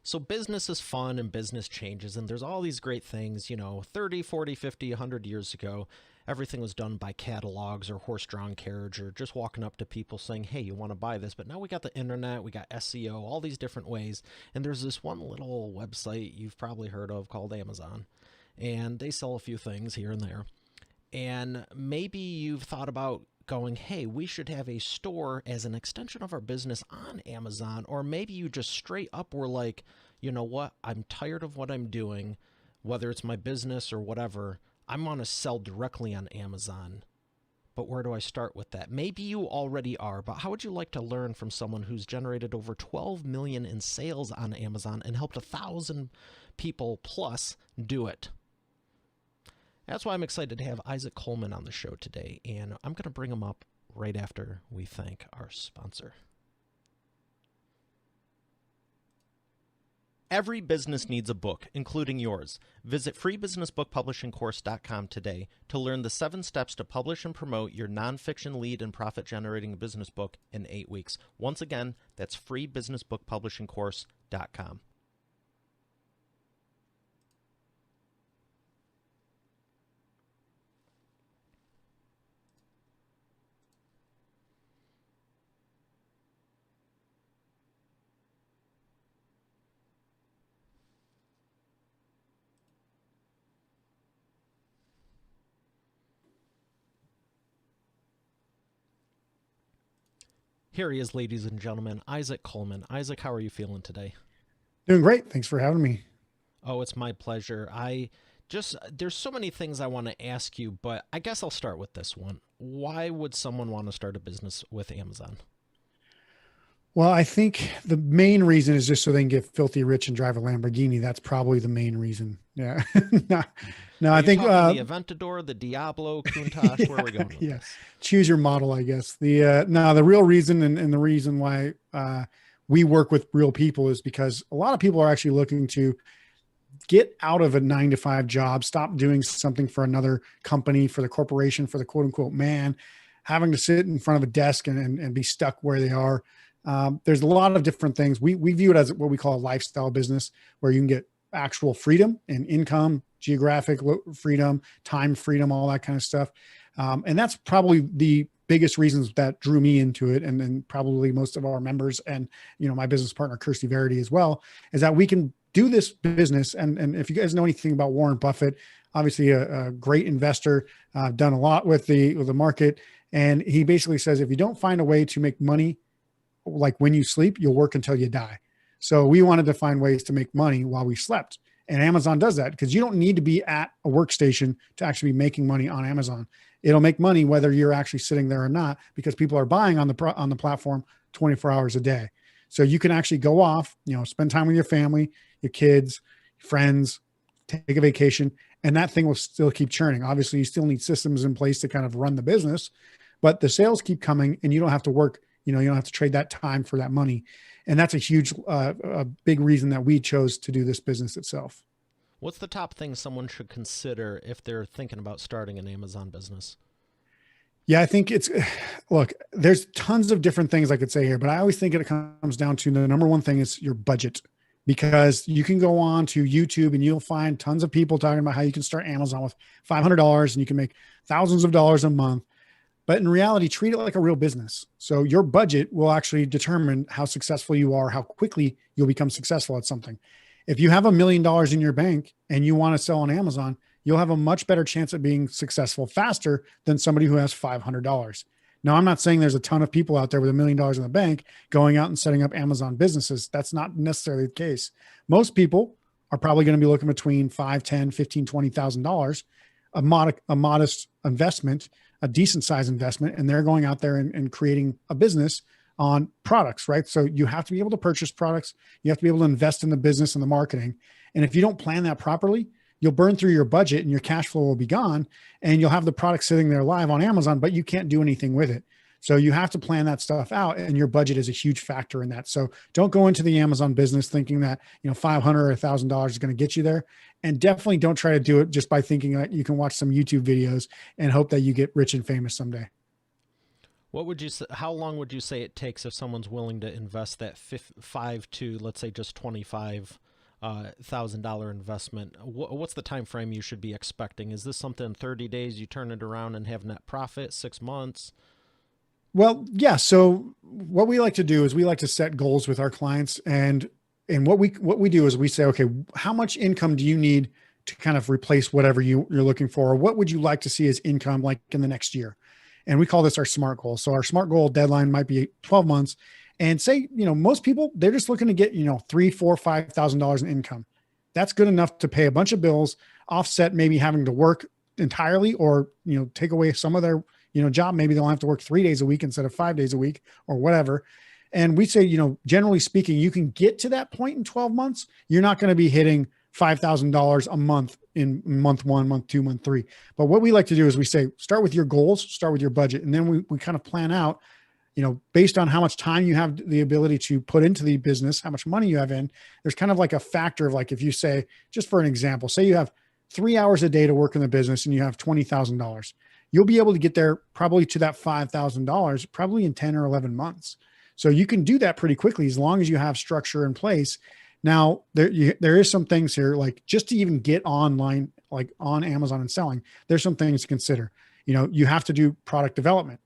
So business is fun and business changes, and there's all these great things, 30, 40, 50, 100 years ago, everything was done by catalogs or horse-drawn carriage or just walking up to people saying, hey, you want to buy this? But now we got the internet, we got SEO, all these different ways, and there's this one little website you've probably heard of called Amazon, and they sell a few things here and there. And maybe you've thought about going, hey, we should have a store as an extension of our business on Amazon. Or maybe you just straight up were like, you know what? I'm tired of what I'm doing, whether it's my business or whatever. I want to sell directly on Amazon. But where do I start with that? Maybe you already are, but how would you like to learn from someone who's generated over 12 million in sales on Amazon and helped 1,000 people plus do it? That's why I'm excited to have Isaac Kuhlman on the show today, and I'm going to bring him up right after we thank our sponsor. Every business needs a book, including yours. Visit freebusinessbookpublishingcourse.com today to learn the 7 steps to publish and promote your nonfiction lead and profit-generating business book in 8 weeks. Once again, that's freebusinessbookpublishingcourse.com. Here he is, ladies and gentlemen, Isaac Kuhlman. Isaac, how are you feeling today? Doing great. Thanks for having me. Oh, it's my pleasure. There's so many things I want to ask you, but I guess I'll start with this one. Why would someone want to start a business with Amazon? Well, I think the main reason is just so they can get filthy rich and drive a Lamborghini. That's probably the main reason. Yeah. no, Are I you think talking the Aventador, the Diablo, Countach? yeah, Where are we going with yeah. this? Choose your model, I guess. The real reason and the reason why we work with real people is because a lot of people are actually looking to get out of a 9-to-5 job, stop doing something for another company, for the corporation, for the quote unquote man, having to sit in front of a desk and be stuck where they are. There's a lot of different things. We view it as what we call a lifestyle business, where you can get actual freedom and income, geographic freedom, time freedom, all that kind of stuff. And that's probably the biggest reasons that drew me into it. And then probably most of our members and, my business partner, Kirsty Verity as well, is that we can do this business. And if you guys know anything about Warren Buffett, obviously a great investor, done a lot with the market. And he basically says, if you don't find a way to make money, like when you sleep, you'll work until you die. So we wanted to find ways to make money while we slept. And Amazon does that because you don't need to be at a workstation to actually be making money on Amazon. It'll make money whether you're actually sitting there or not, because people are buying on the platform 24 hours a day. So you can actually go off, spend time with your family, your kids, friends, take a vacation, and that thing will still keep churning. Obviously, you still need systems in place to kind of run the business, but the sales keep coming and you don't have to work. You don't have to trade that time for that money. And that's a big reason that we chose to do this business itself. What's the top thing someone should consider if they're thinking about starting an Amazon business? Yeah, I think look, there's tons of different things I could say here, but I always think it comes down to the number one thing is your budget, because you can go on to YouTube and you'll find tons of people talking about how you can start Amazon with $500 and you can make thousands of dollars a month. But in reality, treat it like a real business. So your budget will actually determine how successful you are, how quickly you'll become successful at something. If you have $1 million in your bank and you want to sell on Amazon, you'll have a much better chance at being successful faster than somebody who has $500. Now, I'm not saying there's a ton of people out there with $1 million in the bank going out and setting up Amazon businesses. That's not necessarily the case. Most people are probably going to be looking between $5, $10, $15, $20,000, a modest investment, a decent size investment, and they're going out there and creating a business on products, right? So you have to be able to purchase products. You have to be able to invest in the business and the marketing. And if you don't plan that properly, you'll burn through your budget and your cash flow will be gone, and you'll have the product sitting there live on Amazon, but you can't do anything with it. So you have to plan that stuff out, and your budget is a huge factor in that. So don't go into the Amazon business thinking that, $500 or $1,000 is going to get you there. And definitely don't try to do it just by thinking that you can watch some YouTube videos and hope that you get rich and famous someday. What would you say, how long would you say it takes if someone's willing to invest that five to, let's say, just $25,000 investment? What's the time frame you should be expecting? Is this something in 30 days you turn it around and have net profit? 6 months? Well, yeah. So what we like to do is we like to set goals with our clients, and what we do is we say, okay, how much income do you need to kind of replace whatever you're looking for? Or what would you like to see as income like in the next year? And we call this our SMART goal. So our SMART goal deadline might be 12 months. And say, most people, they're just looking to get, three, four, $5,000 in income. That's good enough to pay a bunch of bills, offset maybe having to work entirely, or, take away some of their, job. Maybe they'll have to work 3 days a week instead of 5 days a week or whatever. And we say, generally speaking, you can get to that point in 12 months. You're not going to be hitting $5,000 a month in month one, month two, month three. But what we like to do is we say, start with your goals, start with your budget. And then we kind of plan out, based on how much time you have the ability to put into the business, how much money you have in. There's kind of like a factor of, like, if you say, just for an example, say you have 3 hours a day to work in the business and you have $20,000, you'll be able to get there probably to that $5,000 probably in 10 or 11 months. So you can do that pretty quickly as long as you have structure in place. Now, there is some things here, like just to even get online, like on Amazon and selling, there's some things to consider. You have to do product development,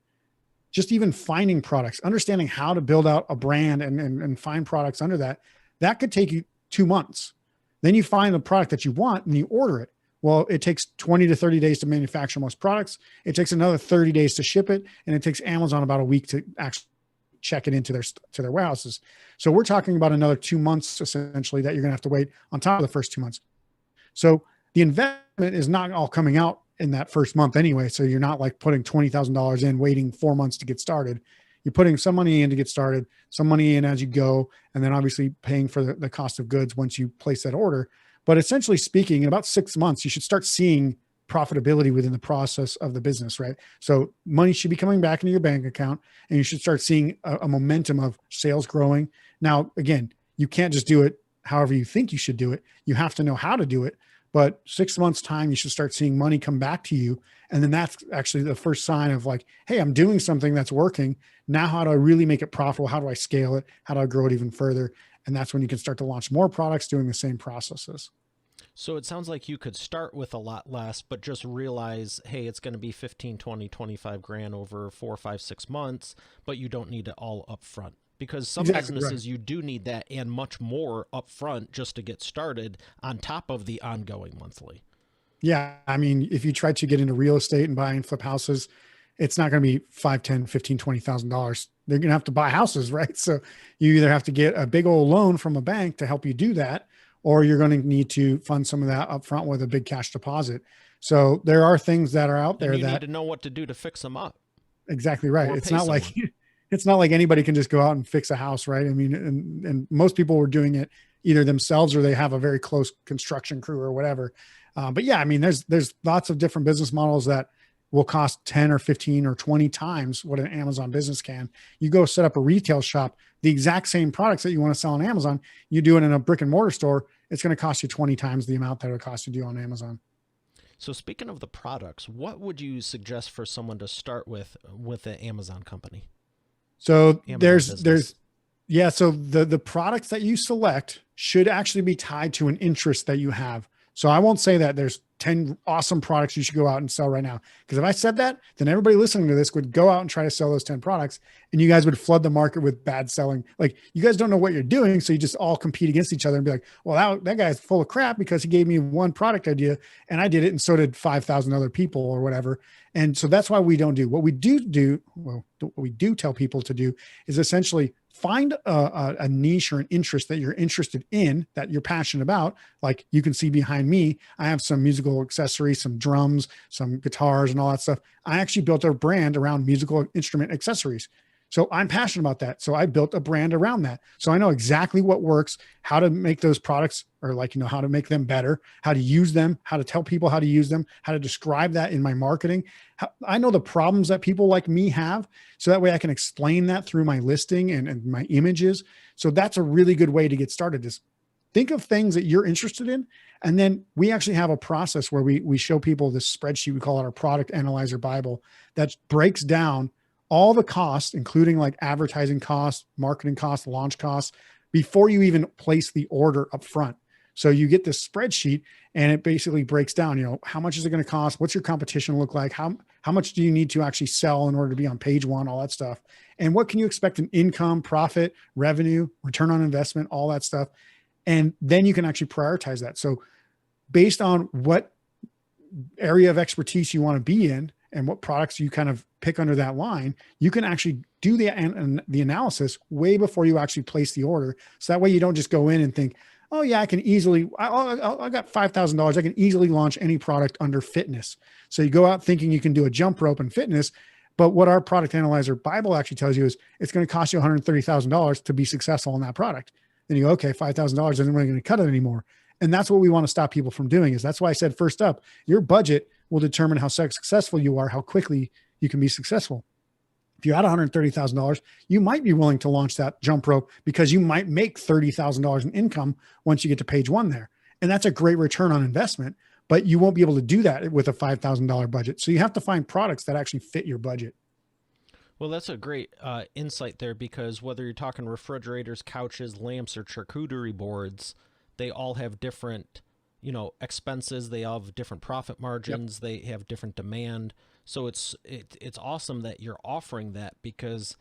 just even finding products, understanding how to build out a brand and find products under that could take you 2 months. Then you find the product that you want and you order it. Well, it takes 20 to 30 days to manufacture most products. It takes another 30 days to ship it. And it takes Amazon about a week to actually check it into their warehouses. So we're talking about another 2 months essentially that you're going to have to wait on top of the first 2 months. So the investment is not all coming out in that first month anyway. So you're not like putting $20,000 in, waiting 4 months to get started. You're putting some money in to get started, some money in as you go, and then obviously paying for the cost of goods once you place that order. But essentially speaking, in about 6 months, you should start seeing profitability within the process of the business, right? So money should be coming back into your bank account, and you should start seeing a momentum of sales growing. Now, again, you can't just do it however you think you should do it. You have to know how to do it. But 6 months time, you should start seeing money come back to you. And then that's actually the first sign of like, hey, I'm doing something that's working. Now, how do I really make it profitable? How do I scale it? How do I grow it even further? And that's when you can start to launch more products doing the same processes. So it sounds like you could start with a lot less, but just realize, hey, it's going to be 15, 20, 25 grand over 4, 5, 6 months, but you don't need it all up front. Because some Exactly businesses, right. you do need that and much more up front just to get started on top of the ongoing monthly. Yeah. I mean, if you try to get into real estate and buy and flip houses, it's not going to be 5, 10, 15, $20,000. They're going to have to buy houses, right? So you either have to get a big old loan from a bank to help you do that, or you're going to need to fund some of that upfront with a big cash deposit. So there are things that are out And there you need that to know what to do to fix them up exactly right. or It's pay not like someone. it's not like anybody can just go out and fix a house, right? I mean, and most people were doing it either themselves or they have a very close construction crew or whatever. But yeah, I mean, there's lots of different business models that will cost 10 or 15 or 20 times what an Amazon business can. You go set up a retail shop, the exact same products that you want to sell on Amazon, you do it in a brick and mortar store, it's going to cost you 20 times the amount that it would cost to do on Amazon. So speaking of the products, what would you suggest for someone to start with an Amazon company, So Amazon there's business? yeah, so the products that you select should actually be tied to an interest that you have. So I won't say that there's 10 awesome products you should go out and sell right now. Because if I said that, then everybody listening to this would go out and try to sell those 10 products, and you guys would flood the market with bad selling. Like, you guys don't know what you're doing. So you just all compete against each other and be like, well, that guy's full of crap because he gave me one product idea and I did it. And so did 5,000 other people or whatever. And so that's why we don't do what we do. Well, what we do tell people to do is essentially find a niche or an interest that you're interested in, that you're passionate about. Like, you can see behind me, I have some musical accessories, some drums, some guitars, and all that stuff. I actually built a brand around musical instrument accessories. So I'm passionate about that. So I built a brand around that. So I know exactly what works, how to make those products, or like, how to make them better, how to use them, how to tell people how to use them, how to describe that in my marketing. I know the problems that people like me have. So that way I can explain that through my listing and my images. So that's a really good way to get started, is think of things that you're interested in. And then we actually have a process where we show people this spreadsheet. We call it our product analyzer Bible, that breaks down all the costs, including like advertising costs, marketing costs, launch costs, before you even place the order up front. So you get this spreadsheet and it basically breaks down, how much is it going to cost? What's your competition look like? How much do you need to actually sell in order to be on page one, all that stuff. And what can you expect in income, profit, revenue, return on investment, all that stuff. And then you can actually prioritize that. So based on what area of expertise you want to be in and what products you kind of pick under that line, you can actually do the analysis way before you actually place the order. So that way you don't just go in and think, oh yeah, I can easily, I got $5,000. I can easily launch any product under fitness. So you go out thinking you can do a jump rope in fitness, but what our product analyzer Bible actually tells you is it's going to cost you $130,000 to be successful in that product. Then you go, okay, $5,000 isn't really going to cut it anymore. And that's what we want to stop people from doing. Is that's why I said, first up, your budget will determine how successful you are, how quickly you can be successful. If you had $130,000, you might be willing to launch that jump rope because you might make $30,000 in income once you get to page one there. And that's a great return on investment, but you won't be able to do that with a $5,000 budget. So you have to find products that actually fit your budget. Well, that's a great insight there, because whether you're talking refrigerators, couches, lamps, or charcuterie boards, they all have different, expenses. They all have different profit margins. Yep. They have different demand. So it's awesome that you're offering that, because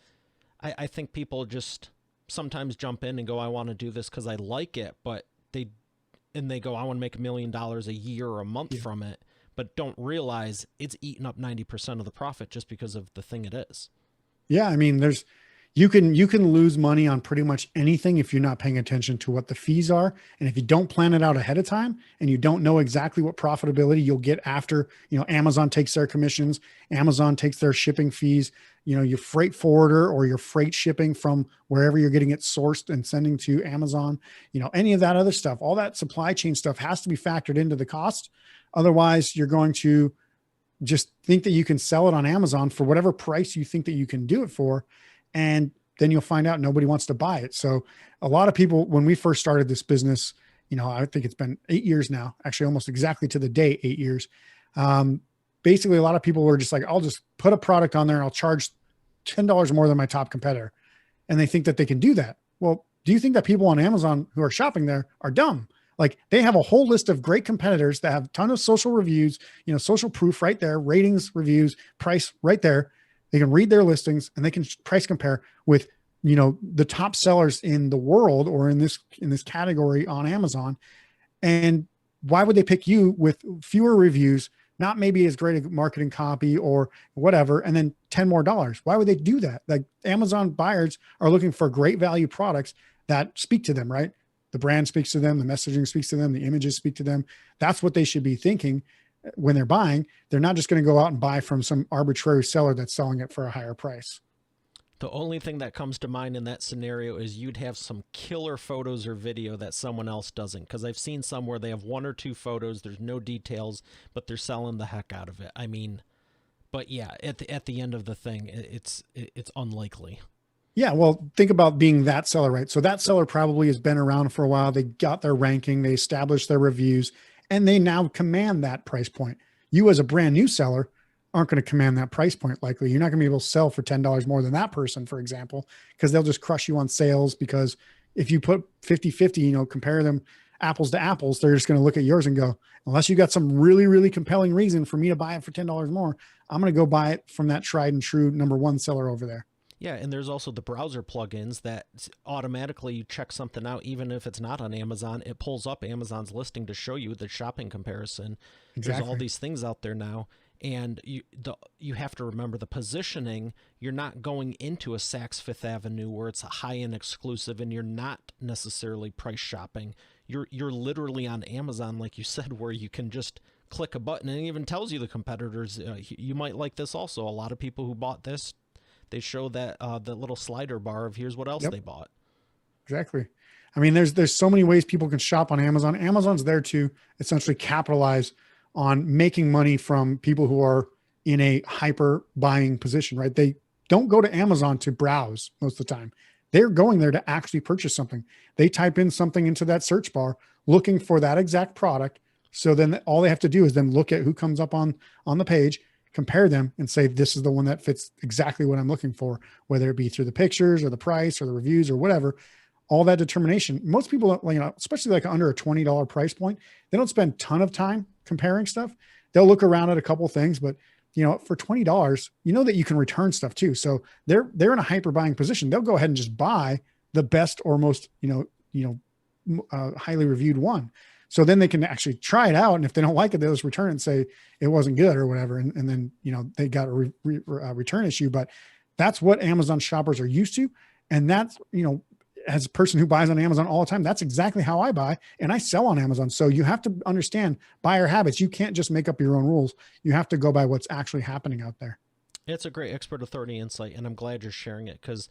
I think people just sometimes jump in and go, I want to do this because I like it, but they go, I want to make $1 million a year or a month from it, but don't realize it's eating up 90% of the profit just because of the thing it is. Yeah. I mean, you can lose money on pretty much anything if you're not paying attention to what the fees are. And if you don't plan it out ahead of time and you don't know exactly what profitability you'll get after, Amazon takes their commissions, Amazon takes their shipping fees, your freight forwarder or your freight shipping from wherever you're getting it sourced and sending to Amazon, any of that other stuff, all that supply chain stuff has to be factored into the cost. Otherwise, you're going to just think that you can sell it on Amazon for whatever price you think that you can do it for. And then you'll find out nobody wants to buy it. So a lot of people, when we first started this business, I think it's been 8 years now, actually almost exactly to the day, 8 years. Basically, a lot of people were just like, I'll just put a product on there and I'll charge $10 more than my top competitor. And they think that they can do that. Well, do you think that people on Amazon who are shopping there are dumb? Like, they have a whole list of great competitors that have a ton of social reviews, social proof right there, ratings, reviews, price right there. They can read their listings and they can price compare with, the top sellers in the world or in this category on Amazon. And why would they pick you with fewer reviews, not maybe as great a marketing copy or whatever, and then $10 more? Why would they do that? Like, Amazon buyers are looking for great value products that speak to them, right? The brand speaks to them, the messaging speaks to them, the images speak to them. That's what they should be thinking when they're buying. They're not just going to go out and buy from some arbitrary seller that's selling it for a higher price. The only thing that comes to mind in that scenario is you'd have some killer photos or video that someone else doesn't. Because I've seen some where they have 1 or 2 photos, there's no details, but they're selling the heck out of it. I mean, but yeah, at the end of the thing, it's unlikely. Yeah, well, think about being that seller, right? So that seller probably has been around for a while. They got their ranking, they established their reviews, and they now command that price point. You as a brand new seller aren't going to command that price point likely. You're not going to be able to sell for $10 more than that person, for example, because they'll just crush you on sales. Because if you put 50-50, compare them apples to apples, they're just going to look at yours and go, unless you got some really, really compelling reason for me to buy it for $10 more, I'm going to go buy it from that tried and true number one seller over there. Yeah, and there's also the browser plugins that automatically you check something out, even if it's not on Amazon, it pulls up Amazon's listing to show you the shopping comparison. Exactly. There's all these things out there now, and you have to remember the positioning. You're not going into a Saks Fifth Avenue where it's a high-end exclusive, and you're not necessarily price shopping. You're literally on Amazon, like you said, where you can just click a button and it even tells you the competitors. You might like this also. A lot of people who bought this, they show that the little slider bar of here's what else they bought. Exactly. I mean, there's so many ways people can shop on Amazon. Amazon's there to essentially capitalize on making money from people who are in a hyper buying position, right? They don't go to Amazon to browse most of the time. They're going there to actually purchase something. They type in something into that search bar looking for that exact product. So then all they have to do is then look at who comes up on the page, compare them and say, this is the one that fits exactly what I'm looking for, whether it be through the pictures or the price or the reviews or whatever. All that determination. Most people, especially like under a $20 price point, they don't spend a ton of time comparing stuff. They'll look around at a couple of things, but for $20, that you can return stuff too. So they're in a hyper buying position. They'll go ahead and just buy the best or most, highly reviewed one. So then they can actually try it out. And if they don't like it, they'll just return it and say it wasn't good or whatever. And then, they got a return issue, but that's what Amazon shoppers are used to. And that's, as a person who buys on Amazon all the time, that's exactly how I buy, and I sell on Amazon. So you have to understand buyer habits. You can't just make up your own rules. You have to go by what's actually happening out there. It's a great expert authority insight, and I'm glad you're sharing it because,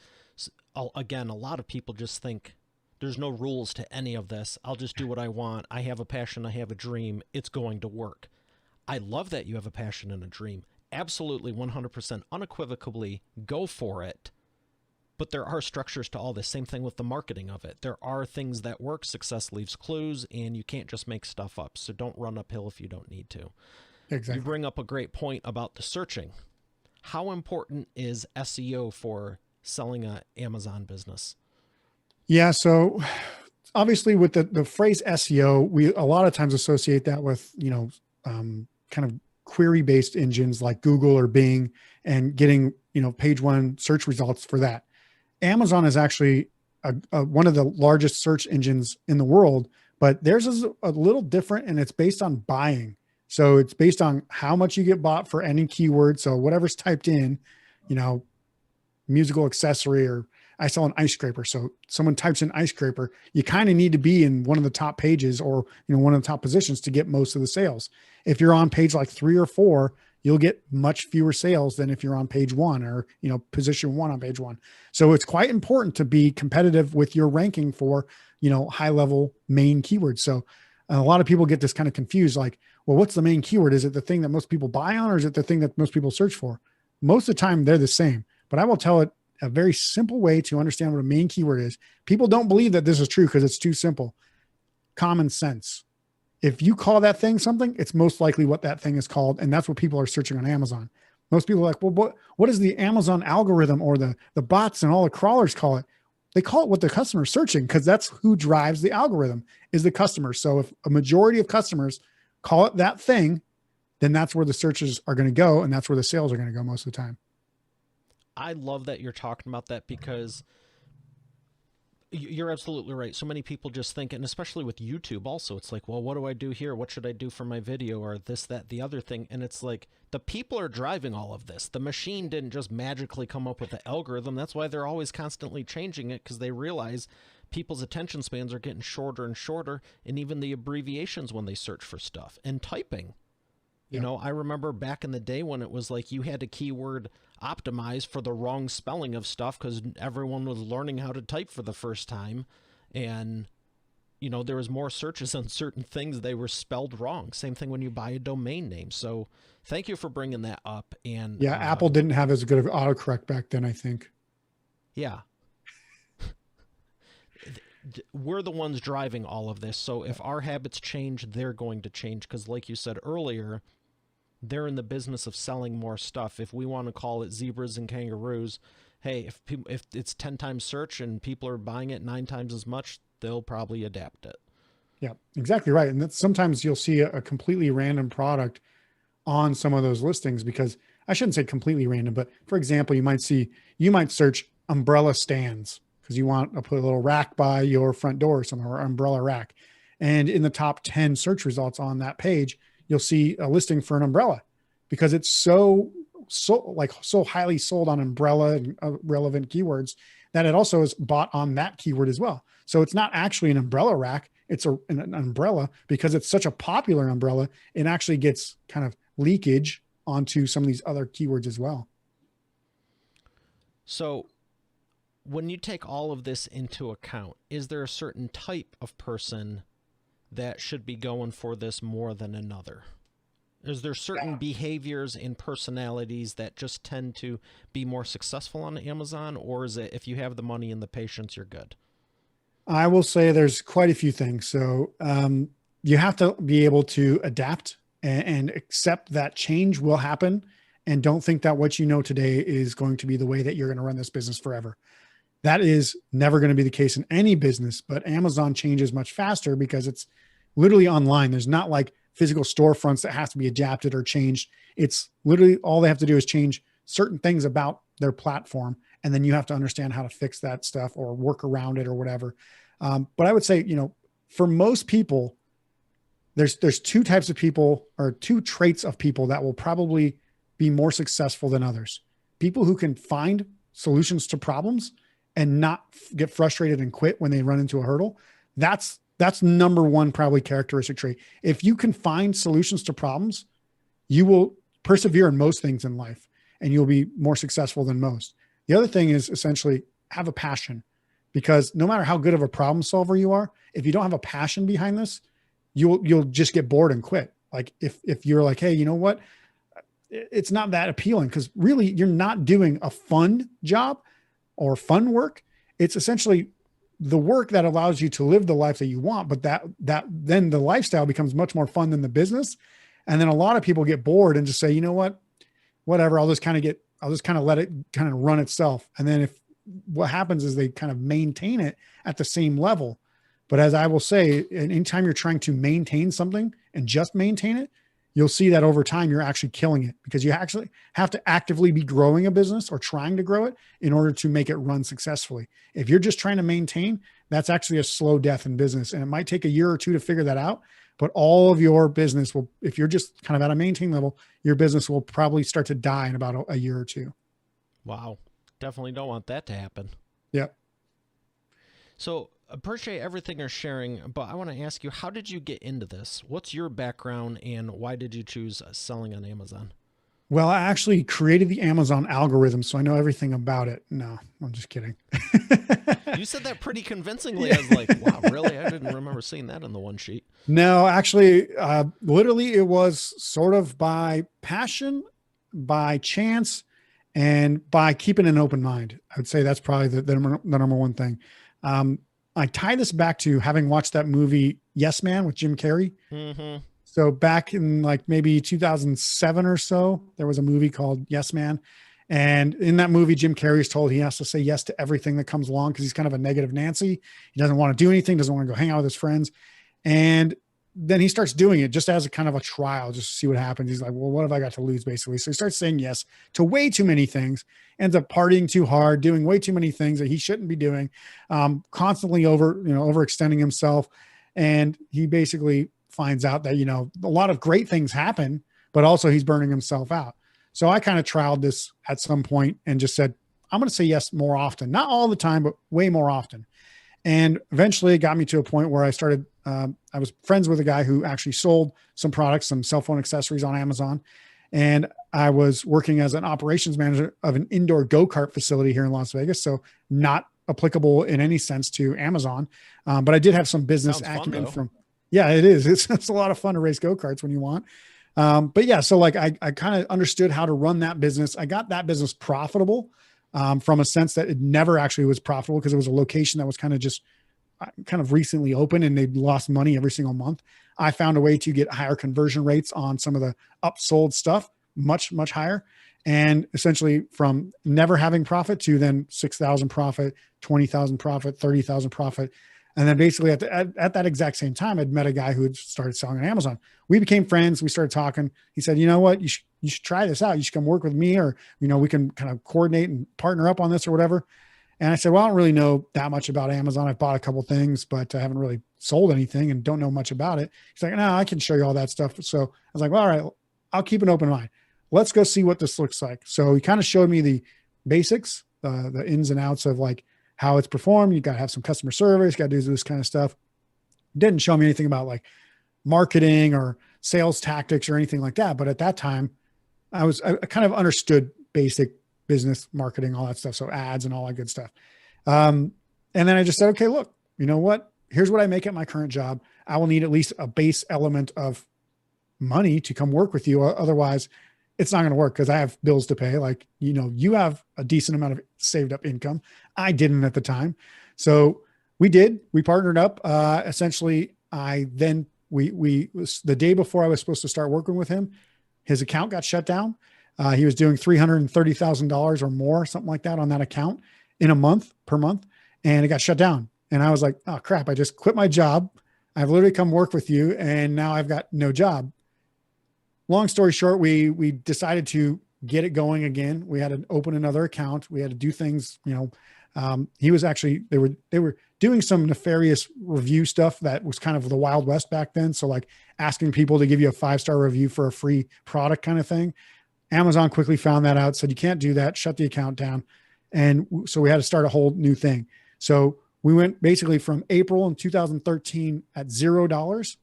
again, a lot of people just think there's no rules to any of this. I'll just do what I want. I have a passion. I have a dream. It's going to work. I love that you have a passion and a dream. Absolutely, 100%, unequivocally, go for it. But there are structures to all this. Same thing with the marketing of it. There are things that work. Success leaves clues, and you can't just make stuff up. So don't run uphill if you don't need to. Exactly. You bring up a great point about the searching. How important is SEO for selling an Amazon business? Yeah. So obviously with the phrase SEO, we a lot of times associate that with, kind of query-based engines like Google or Bing and getting, page one search results for that. Amazon is actually one of the largest search engines in the world, but theirs is a little different, and it's based on buying. So it's based on how much you get bought for any keyword. So whatever's typed in, musical accessory, or I sell an ice scraper. So someone types in ice scraper, you kind of need to be in one of the top pages or, one of the top positions to get most of the sales. If you're on page like 3 or 4, you'll get much fewer sales than if you're on page 1 or, position 1 on page 1. So it's quite important to be competitive with your ranking for, high level main keywords. So a lot of people get this kind of confused, like, well, what's the main keyword? Is it the thing that most people buy on, or is it the thing that most people search for? Most of the time they're the same, but I will tell it a very simple way to understand what a main keyword is. People don't believe that this is true because it's too simple. Common sense. If you call that thing something, it's most likely what that thing is called. And that's what people are searching on Amazon. Most people are like, well, what does the Amazon algorithm or the bots and all the crawlers call it? They call it what the customer is searching, because that's who drives the algorithm, is the customer. So if a majority of customers call it that thing, then that's where the searches are going to go. And that's where the sales are going to go most of the time. I love that you're talking about that, because you're absolutely right. So many people just think, and especially with YouTube also, it's like, well, what do I do here? What should I do for my video, or this, that, the other thing? And it's like, the people are driving all of this. The machine didn't just magically come up with the algorithm. That's why they're always constantly changing it, because they realize people's attention spans are getting shorter and shorter, and even the abbreviations when they search for stuff and typing. I remember back in the day when it was like you had to keyword optimize for the wrong spelling of stuff because everyone was learning how to type for the first time. And, there was more searches on certain things. They were spelled wrong. Same thing when you buy a domain name. So thank you for bringing that up. And yeah, Apple didn't have as good of autocorrect back then, I think. Yeah. We're the ones driving all of this. So if our habits change, they're going to change. Because like you said earlier, they're in the business of selling more stuff. If we want to call it zebras and kangaroos, hey, if it's 10 times search and people are buying it 9 times as much, they'll probably adapt it. Yeah, exactly right. And that's, sometimes you'll see a completely random product on some of those listings, because I shouldn't say completely random, but for example, you might search umbrella stands because you want to put a little rack by your front door or somewhere, or umbrella rack. And in the top 10 search results on that page, you'll see a listing for an umbrella, because it's so highly sold on umbrella and relevant keywords that it also is bought on that keyword as well. So it's not actually an umbrella rack. It's an umbrella, because it's such a popular umbrella. It actually gets kind of leakage onto some of these other keywords as well. So when you take all of this into account, is there a certain type of person that should be going for this more than another? Is there certain behaviors and personalities that just tend to be more successful on Amazon, or is it if you have the money and the patience, you're good? I will say there's quite a few things. So you have to be able to adapt and accept that change will happen. and don't think that what you know today is going to be the way that you're going to run this business forever. That is never going to be the case in any business, but Amazon changes much faster because it's literally online. There's not like physical storefronts that have to be adapted or changed. It's literally all they have to do is change certain things about their platform. And then you have to understand how to fix that stuff or work around it or whatever. But I would say, for most people, there's two types of people, or two traits of people that will probably be more successful than others. People who can find solutions to problems and not get frustrated and quit when they run into a hurdle. That's number one, probably characteristic trait. If you can find solutions to problems, you will persevere in most things in life and you'll be more successful than most. The other thing is essentially have a passion, because no matter how good of a problem solver you are, if you don't have a passion behind this, you'll just get bored and quit. Like if you're like, hey, you know what? It's not that appealing, because really you're not doing a fun job or fun work. It's essentially the work that allows you to live the life that you want, but that then the lifestyle becomes much more fun than the business. And then a lot of people get bored and just say, you know what, whatever, I'll just kind of let it kind of run itself. And then what happens is they kind of maintain it at the same level. But as I will say, anytime you're trying to maintain something and just maintain it, you'll see that over time, you're actually killing it, because you actually have to actively be growing a business or trying to grow it in order to make it run successfully. If you're just trying to maintain, that's actually a slow death in business. And it might take a year or two to figure that out, but all of your business will, if you're just kind of at a maintain level, your business will probably start to die in about a year or two. Wow. Definitely don't want that to happen. Yep. So appreciate everything you're sharing, but I want to ask you, how did you get into this? What's your background and why did you choose selling on Amazon? Well, I actually created the Amazon algorithm, so I know everything about it. No, I'm just kidding. You said that pretty convincingly. Yeah. I was like, wow, really? I didn't remember seeing that in the one sheet. No, actually, literally it was sort of by passion, by chance, and by keeping an open mind. I would say that's probably the number one thing. I tie this back to having watched that movie, Yes Man, with Jim Carrey. Mm-hmm. So back in like maybe 2007 or so, there was a movie called Yes Man. And in that movie, Jim Carrey is told he has to say yes to everything that comes along, because he's kind of a negative Nancy. He doesn't want to do anything, doesn't want to go hang out with his friends. And then he starts doing it just as a kind of a trial, just to see what happens. He's like, well, what have I got to lose, basically? So he starts saying yes to way too many things, ends up partying too hard, doing way too many things that he shouldn't be doing, constantly overextending himself. And he basically finds out that, a lot of great things happen, but also he's burning himself out. So I kind of trialed this at some point and just said, I'm going to say yes more often, not all the time, but way more often. And eventually it got me to a point where I started, I was friends with a guy who actually sold some products, some cell phone accessories on Amazon. And I was working as an operations manager of an indoor go-kart facility here in Las Vegas. So not applicable in any sense to Amazon. But I did have some business acumen yeah, it is. It's a lot of fun to race go-karts when you want. But yeah, so like I kind of understood how to run that business. I got that business profitable. From a sense that it never actually was profitable, because it was a location that was kind of recently open and they'd lost money every single month. I found a way to get higher conversion rates on some of the upsold stuff, much, much higher. And essentially from never having profit to then 6,000 profit, 20,000 profit, 30,000 profit. And then basically at that exact same time, I'd met a guy who had started selling on Amazon. We became friends. We started talking. He said, you know what, you should try this out. You should come work with me, or, we can kind of coordinate and partner up on this or whatever. And I said, well, I don't really know that much about Amazon. I've bought a couple things, but I haven't really sold anything and don't know much about it. He's like, no, I can show you all that stuff. So I was like, well, all right, I'll keep an open mind. Let's go see what this looks like. So he kind of showed me the basics, the ins and outs of like how it's performed. You got to have some customer service, got to do this kind of stuff. Didn't show me anything about like marketing or sales tactics or anything like that. But at that time, I kind of understood basic business marketing, all that stuff. So ads and all that good stuff. And then I just said, okay, look, you know what? Here's what I make at my current job. I will need at least a base element of money to come work with you. Otherwise, it's not going to work, because I have bills to pay. Like, you have a decent amount of saved up income. I didn't at the time. So we partnered up. Essentially, we the day before I was supposed to start working with him, his account got shut down. He was doing $330,000 or more, something like that on that account in a month per month. And it got shut down. And I was like, oh crap, I just quit my job. I've literally come work with you and now I've got no job. Long story short, we decided to get it going again. We had to open another account. We had to do things, he was actually, they were doing some nefarious review stuff that was kind of the Wild West back then. So like asking people to give you a 5-star review for a free product kind of thing. Amazon quickly found that out, said you can't do that, shut the account down. And so we had to start a whole new thing. So we went basically from April in 2013 at $0.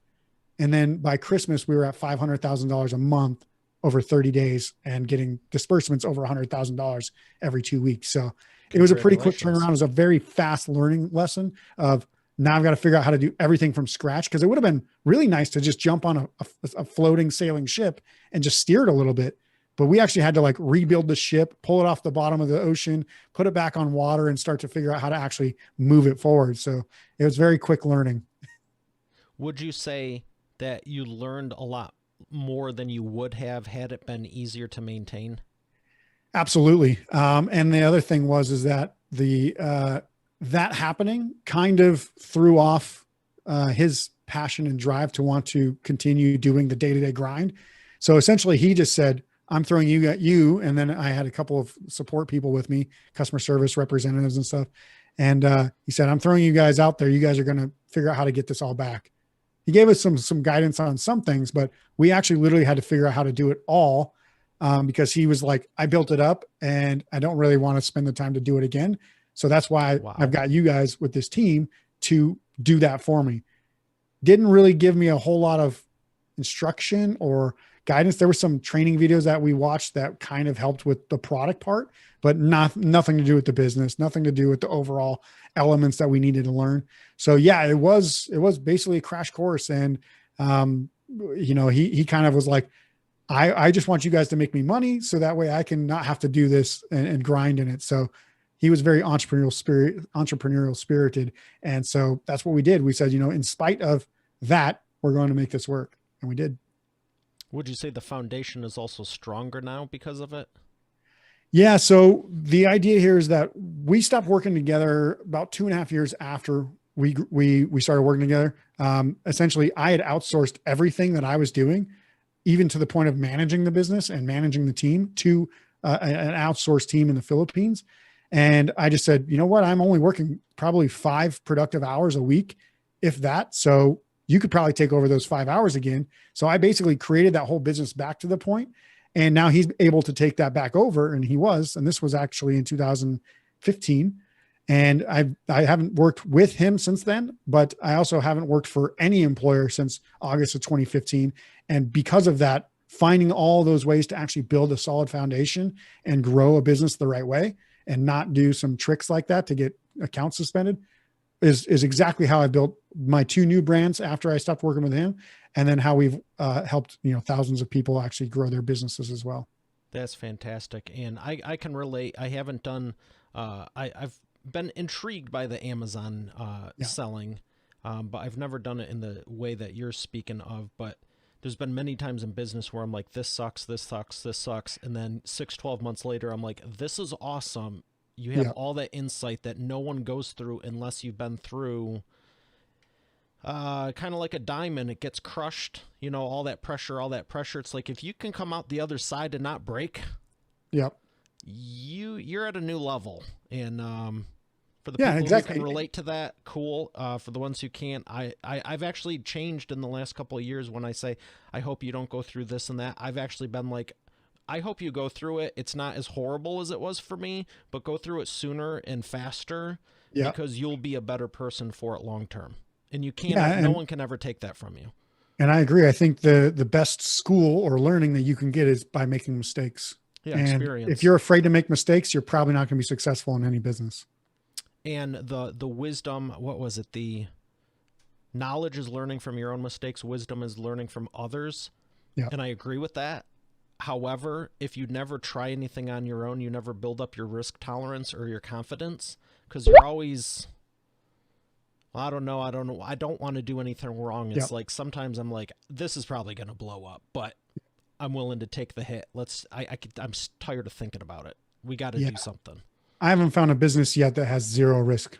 And then by Christmas, we were at $500,000 a month over 30 days and getting disbursements over $100,000 every 2 weeks. So it was a pretty quick turnaround. It was a very fast learning lesson of now I've got to figure out how to do everything from scratch. Cause it would have been really nice to just jump on a floating sailing ship and just steer it a little bit. But we actually had to like rebuild the ship, pull it off the bottom of the ocean, put it back on water and start to figure out how to actually move it forward. So it was very quick learning. Would you say that you learned a lot more than you would have had it been easier to maintain? Absolutely. And the other thing is that that happening kind of threw off his passion and drive to want to continue doing the day-to-day grind. So essentially he just said, I'm throwing you at you. And then I had a couple of support people with me, customer service representatives and stuff. And he said, I'm throwing you guys out there. You guys are going to figure out how to get this all back. He gave us some guidance on some things, but we actually literally had to figure out how to do it all because he was like, I built it up and I don't really want to spend the time to do it again. So that's why I've got you guys with this team to do that for me. Didn't really give me a whole lot of instruction or guidance. There were some training videos that we watched that kind of helped with the product part, but nothing to do with the business, nothing to do with the overall elements that we needed to learn. So yeah, it was basically a crash course. And, he kind of was like, I just want you guys to make me money. So that way I can not have to do this and grind in it. So he was very entrepreneurial spirited. And so that's what we did. We said, in spite of that, we're going to make this work. And we did. Would you say the foundation is also stronger now because of it? Yeah. So the idea here is that we stopped working together about 2.5 years after we started working together. Essentially, I had outsourced everything that I was doing, even to the point of managing the business and managing the team to an outsourced team in the Philippines. And I just said, you know what? I'm only working probably 5 productive hours a week, if that. So you could probably take over those 5 hours again. So I basically created that whole business back to the point. And now he's able to take that back over. And this was actually in 2015. And I haven't worked with him since then, but I also haven't worked for any employer since August of 2015. And because of that, finding all those ways to actually build a solid foundation and grow a business the right way and not do some tricks like that to get accounts suspended is exactly how I built my 2 new brands after I stopped working with him. And then how we've helped, thousands of people actually grow their businesses as well. That's fantastic. And I can relate. I haven't done, I've been intrigued by the Amazon selling, but I've never done it in the way that you're speaking of. But there's been many times in business where I'm like, this sucks, this sucks, this sucks. And then 6-12 months later, I'm like, this is awesome. You have all that insight that no one goes through unless you've been through kind of like a diamond. It gets crushed, all that pressure. It's like, if you can come out the other side and not break, you're at a new level. And for the people who can relate to that, cool. For the ones who can't, I've actually changed in the last couple of years. When I say, I hope you don't go through this and that, I've actually been like, I hope you go through it. It's not as horrible as it was for me, but go through it sooner and faster because you'll be a better person for it long term. And you can't, no one can ever take that from you. And I agree. I think the best school or learning that you can get is by making mistakes. Yeah, and experience. If you're afraid to make mistakes, you're probably not going to be successful in any business. And the wisdom, what was it? The knowledge is learning from your own mistakes. Wisdom is learning from others. Yeah. And I agree with that. However, if you never try anything on your own, you never build up your risk tolerance or your confidence, because you're always, I don't know. I don't want to do anything wrong. It's like, sometimes I'm like, this is probably going to blow up, but I'm willing to take the hit. I'm tired of thinking about it. We got to Yeah. do something. I haven't found a business yet that has zero risk.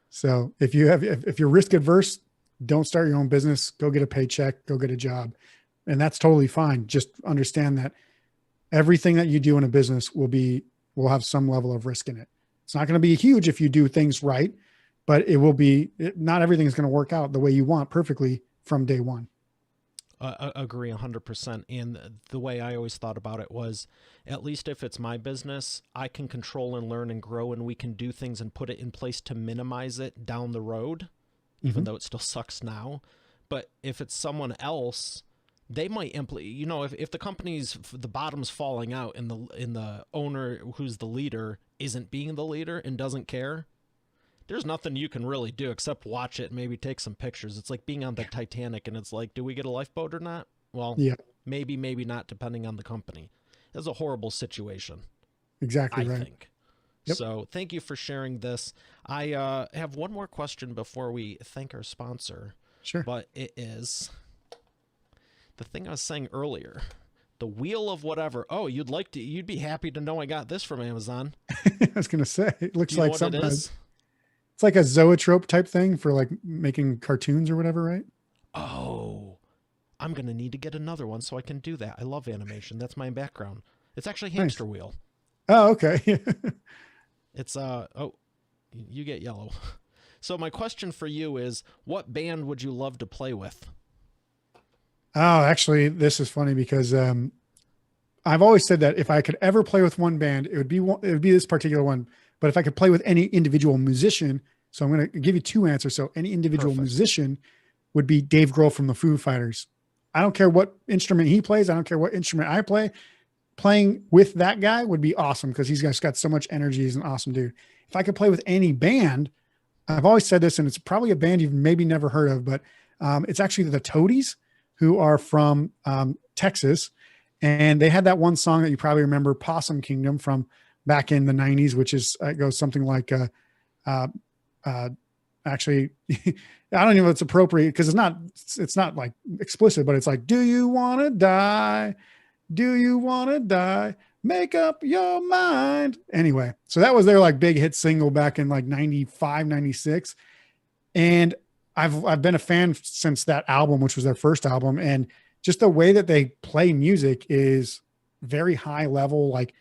So if you're risk adverse, don't start your own business. Go get a paycheck, go get a job. And that's totally fine. Just understand that everything that you do in a business will have some level of risk in it. It's not going to be huge if you do things right, but not everything is going to work out the way you want perfectly from day one. Agree 100%. And the way I always thought about it was, at least if it's my business, I can control and learn and grow, and we can do things and put it in place to minimize it down the road, even though it still sucks now. But if it's someone else, they might if the company's the bottom's falling out and the owner who's the leader isn't being the leader and doesn't care, there's nothing you can really do except watch it and maybe take some pictures. It's like being on the Titanic and it's like, do we get a lifeboat or not? Well, Yeah, maybe not, depending on the company. It's a horrible situation, exactly I right. think. Yep. So thank you for sharing this. I have one more question before we thank our sponsor. Sure. But it is the thing I was saying earlier. The wheel of whatever. Oh, you'd be happy to know I got this from Amazon. I was going to say, it looks like something. It is? It's like a zoetrope type thing for like making cartoons or whatever, right? Oh, I'm going to need to get another one so I can do that. I love animation. That's my background. It's actually Hamster Wheel. Oh, okay. It's, you get yellow. So my question for you is, what band would you love to play with? Oh, actually, this is funny because I've always said that if I could ever play with one band, it would be this particular one. But if I could play with any individual musician, so I'm going to give you two answers. So any individual musician would be Dave Grohl from the Foo Fighters. I don't care what instrument he plays. I don't care what instrument I play. Playing with that guy would be awesome because he's got so much energy. He's an awesome dude. If I could play with any band, I've always said this, and it's probably a band you've maybe never heard of, but it's actually the Toadies, who are from Texas. And they had that one song that you probably remember, Possum Kingdom, from back in the 90s, which is it goes something like actually I don't even know if it's appropriate because it's not like explicit, but it's like, do you want to die? Do you want to die? Make up your mind. Anyway, so that was their like big hit single back in like 95, 96. And I've been a fan since that album, which was their first album. And just the way that they play music is very high level, like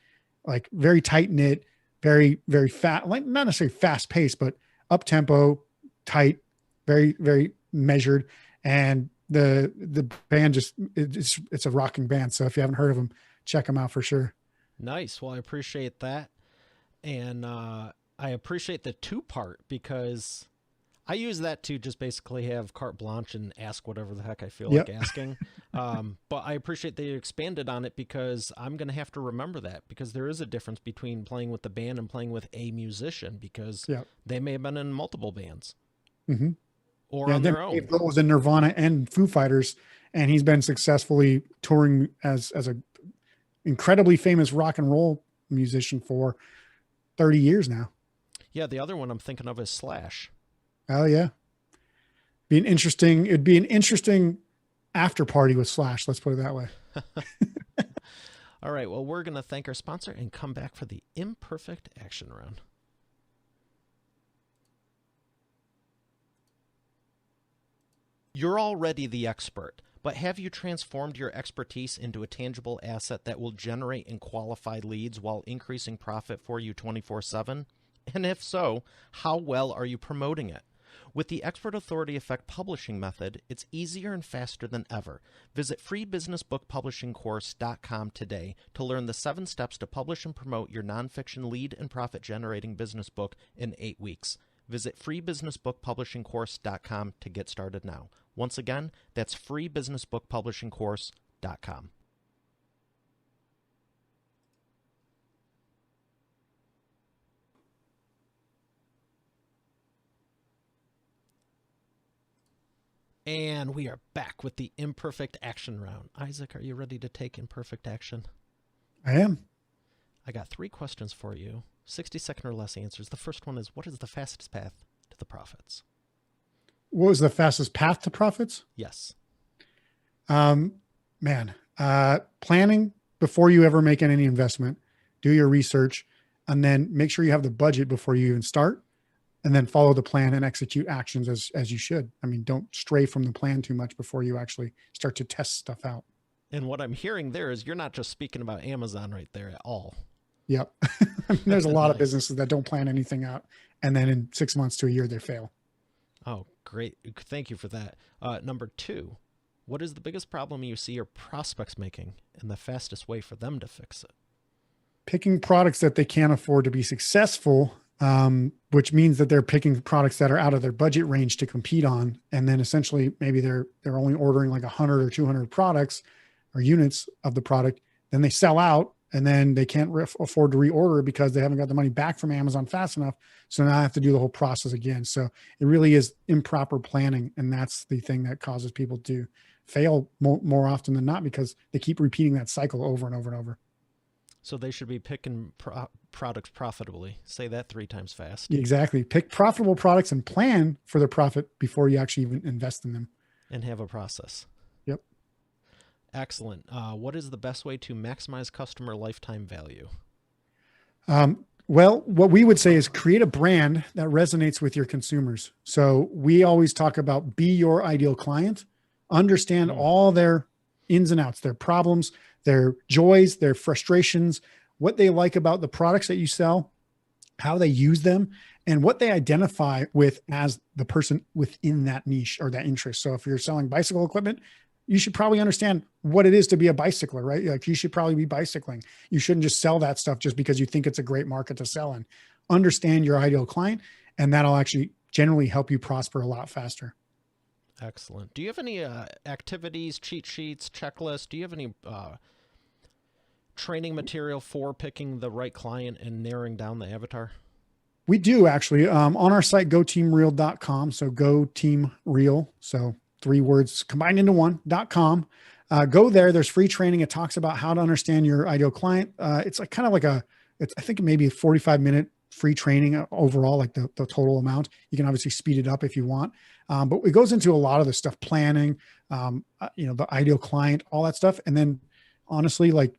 very tight knit, very, very fast, like not necessarily fast paced, but up tempo, tight, very, very measured. And the band it's a rocking band. So if you haven't heard of them, check them out for sure. Nice. Well, I appreciate that. And I appreciate the 2-part because I use that to just basically have carte blanche and ask whatever the heck I feel like asking. But I appreciate that you expanded on it because I'm going to have to remember that because there is a difference between playing with the band and playing with a musician because they may have been in multiple bands or on their own. Dave Grohl was in Nirvana and Foo Fighters, and he's been successfully touring as a incredibly famous rock and roll musician for 30 years now. Yeah, the other one I'm thinking of is Slash. Oh yeah. It'd be an interesting after party with Slash. Let's put it that way. All right. Well, we're going to thank our sponsor and come back for the Imperfect Action Round. You're already the expert, but have you transformed your expertise into a tangible asset that will generate and qualify leads while increasing profit for you 24/7? And if so, how well are you promoting it? With the Expert Authority Effect publishing method, it's easier and faster than ever. Visit freebusinessbookpublishingcourse.com today to learn the 7 steps to publish and promote your nonfiction lead and profit-generating business book in 8 weeks. Visit freebusinessbookpublishingcourse.com to get started now. Once again, that's freebusinessbookpublishingcourse.com. And we are back with the Imperfect Action Round. Isaac, are you ready to take imperfect action? I am. I got 3 questions for you, 60-second or less answers. The first one is, what is the fastest path to the profits? What was the fastest path to profits? Yes. Man, planning before you ever make any investment, do your research, and then make sure you have the budget before you even start, and then follow the plan and execute actions as you should. I mean, don't stray from the plan too much before you actually start to test stuff out. And what I'm hearing there is you're not just speaking about Amazon right there at all. Yep. I mean, there's a lot of Nice. businesses that don't plan anything out, and then in 6 months to a year they fail. Oh, great. Thank you for that. Number two, what is the biggest problem you see your prospects making and the fastest way for them to fix it? Picking products that they can't afford to be successful, which means that they're picking products that are out of their budget range to compete on, and then essentially maybe they're only ordering like 100 or 200 products or units of the product. Then they sell out, and then they can't afford to reorder because they haven't got the money back from Amazon fast enough. So now I have to do the whole process again. So it really is improper planning, and that's the thing that causes people to fail more often than not, because they keep repeating that cycle over and over and over. So they should be picking products profitably. Say that 3 times fast. Exactly. Pick profitable products and plan for their profit before you actually even invest in them. And have a process. Yep. Excellent. What is the best way to maximize customer lifetime value? Well, what we would say is create a brand that resonates with your consumers. So we always talk about be your ideal client, understand all their ins and outs, their problems, their joys, their frustrations, what they like about the products that you sell, how they use them, and what they identify with as the person within that niche or that interest. So if you're selling bicycle equipment, you should probably understand what it is to be a bicycler, right? Like you should probably be bicycling. You shouldn't just sell that stuff just because you think it's a great market to sell in. Understand your ideal client, and that'll actually generally help you prosper a lot faster. Excellent. Do you have any activities, cheat sheets, checklists? Do you have any training material for picking the right client and narrowing down the avatar? We do actually, on our site, goteamreal.com. So go team real. So 3 words combined into one.com. Go there. There's free training. It talks about how to understand your ideal client. It's like kind of like I think maybe a 45-minute free training overall, like the total amount. You can obviously speed it up if you want. But it goes into a lot of the stuff, planning, the ideal client, all that stuff. And then honestly, like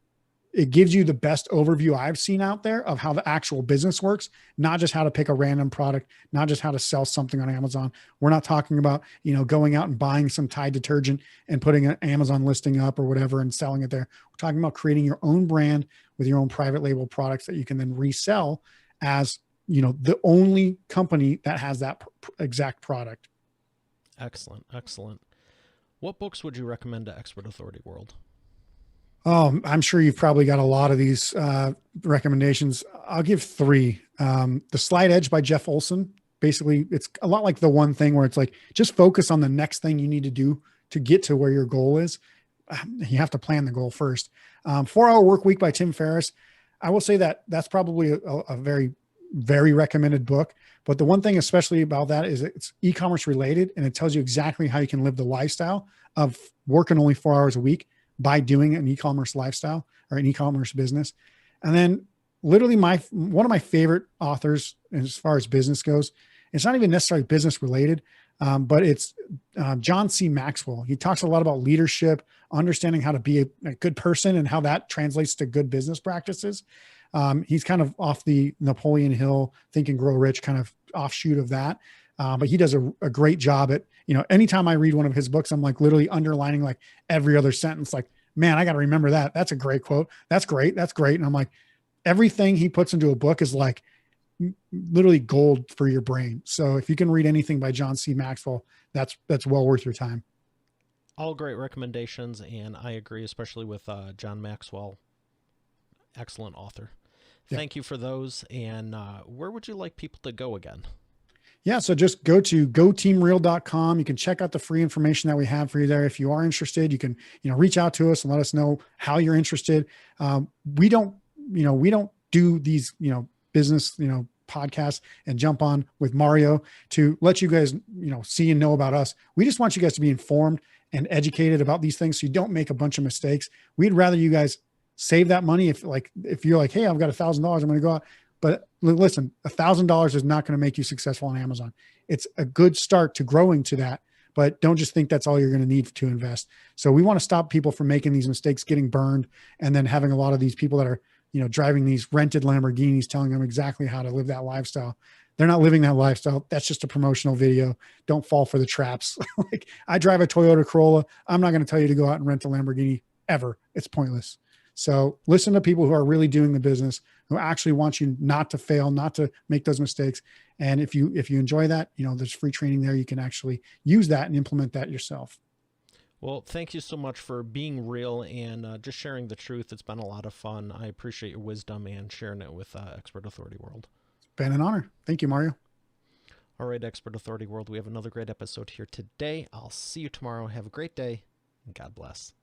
it gives you the best overview I've seen out there of how the actual business works, not just how to pick a random product, not just how to sell something on Amazon. We're not talking about, going out and buying some Tide detergent and putting an Amazon listing up or whatever and selling it there. We're talking about creating your own brand with your own private label products that you can then resell as, the only company that has that exact product. Excellent. Excellent. What books would you recommend to Expert Authority World? Oh, I'm sure you've probably got a lot of these recommendations. I'll give 3. The Slight Edge by Jeff Olson. Basically, it's a lot like The One Thing, where it's like, just focus on the next thing you need to do to get to where your goal is. You have to plan the goal first. 4-Hour Work Week by Tim Ferriss. I will say that that's probably a very, very recommended book. But the one thing especially about that is it's e-commerce related, and it tells you exactly how you can live the lifestyle of working only 4 hours a week by doing an e-commerce lifestyle or an e-commerce business. And then literally one of my favorite authors as far as business goes, it's not even necessarily business related, but it's John C. Maxwell. He talks a lot about leadership, understanding how to be a good person and how that translates to good business practices. He's kind of off the Napoleon Hill Think and Grow Rich kind of offshoot of that. But he does a great job at, anytime I read one of his books, I'm like literally underlining like every other sentence, like, man, I got to remember that. That's a great quote. That's great. That's great. And I'm like, everything he puts into a book is like literally gold for your brain. So if you can read anything by John C. Maxwell, that's well worth your time. All great recommendations. And I agree, especially with John Maxwell. Excellent author. Yeah. Thank you for those. And where would you like people to go again? Yeah. So just go to goteamreal.com. You can check out the free information that we have for you there. If you are interested, you can, reach out to us and let us know how you're interested. We don't do these, business, podcasts and jump on with Mario to let you guys, see and know about us. We just want you guys to be informed and educated about these things so you don't make a bunch of mistakes. We'd rather you guys save that money. If you're like, hey, I've got $1,000, I'm going to go out. But listen, $1,000 is not going to make you successful on Amazon. It's a good start to growing to that, but don't just think that's all you're going to need to invest. So we want to stop people from making these mistakes, getting burned, and then having a lot of these people that are, driving these rented Lamborghinis, telling them exactly how to live that lifestyle. They're not living that lifestyle. That's just a promotional video. Don't fall for the traps. Like, I drive a Toyota Corolla. I'm not going to tell you to go out and rent a Lamborghini ever. It's pointless. So listen to people who are really doing the business, who actually want you not to fail, not to make those mistakes. And if you enjoy that, there's free training there. You can actually use that and implement that yourself. Well, thank you so much for being real and just sharing the truth. It's been a lot of fun. I appreciate your wisdom and sharing it with Expert Authority World. It's been an honor. Thank you, Mario. All right, Expert Authority World, we have another great episode here today. I'll see you tomorrow. Have a great day, and God bless.